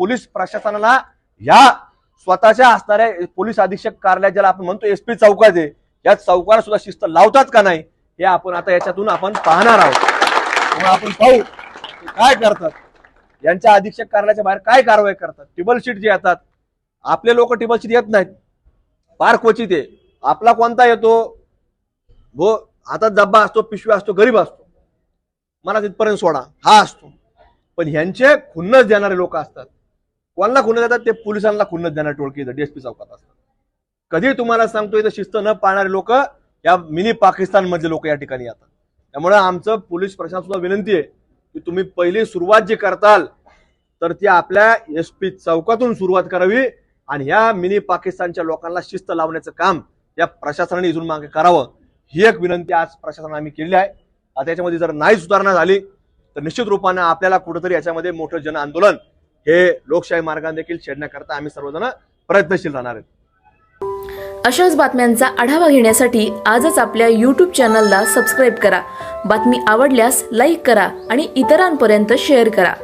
Police प्रशासनाला या स्वतःच्या असणाऱ्या पोलीस अधीक्षक कार्यालय ज्याला आपण म्हणतो एसपी चौकात आहे, या चौकाला सुद्धा शिस्त लावतात का नाही हे आपण आता याच्यातून आपण पाहणार आहोत। आपण पाहू काय करतात, यांच्या अधीक्षक कार्यालयाच्या बाहेर काय कारवाई करतात। टेबल शीट जे येतात, आपले लोक टेबल शीट येत नाहीत, फार क्वचित आहे। आपला कोणता येतो, वो हातात डब्बा असतो, पिशवी असतो, गरीब असतो, मला तिथपर्यंत सोडा हा असतो। पण ह्यांचे खुन्नस देणारे लोक असतात, कोणाला खुन्नस देतात, ते पोलिसांना खुन्नस देणारे टोळकी डीएसपी चौकात असतात। कधी तुम्हाला सांगतो इथं शिस्त न पाळणारे लोक या मिनी पाकिस्तान मधले लोक या ठिकाणी येतात। त्यामुळे आमचं पोलीस प्रशासन सुद्धा विनंती आहे की तुम्ही पहिली सुरुवात जी करताल तर ती आपल्या एसपी चौकातून सुरुवात करावी आणि या मिनी पाकिस्तानच्या लोकांना शिस्त लावण्याचं काम या प्रशासनाने इथून मागे करावं, ही एक विनंती आज प्रशासनाने आम्ही केली आहे। आता याच्यामध्ये जर नाही सुधारणा झाली तर निश्चित रूपाने आपल्याला कुठेतरी याच्यामध्ये मोठं जन आंदोलन हे लोकशाही मार्गाने देखील छेडण्याकरता आम्ही सर्वजण प्रयत्नशील राहणार आहेत। अशाच बातम्यांचा आढावा घेण्यासाठी आजच आपल्या YouTube चॅनलला सबस्क्राईब करा। बातमी आवडल्यास लाईक करा आणि इतरांपर्यंत शेअर करा।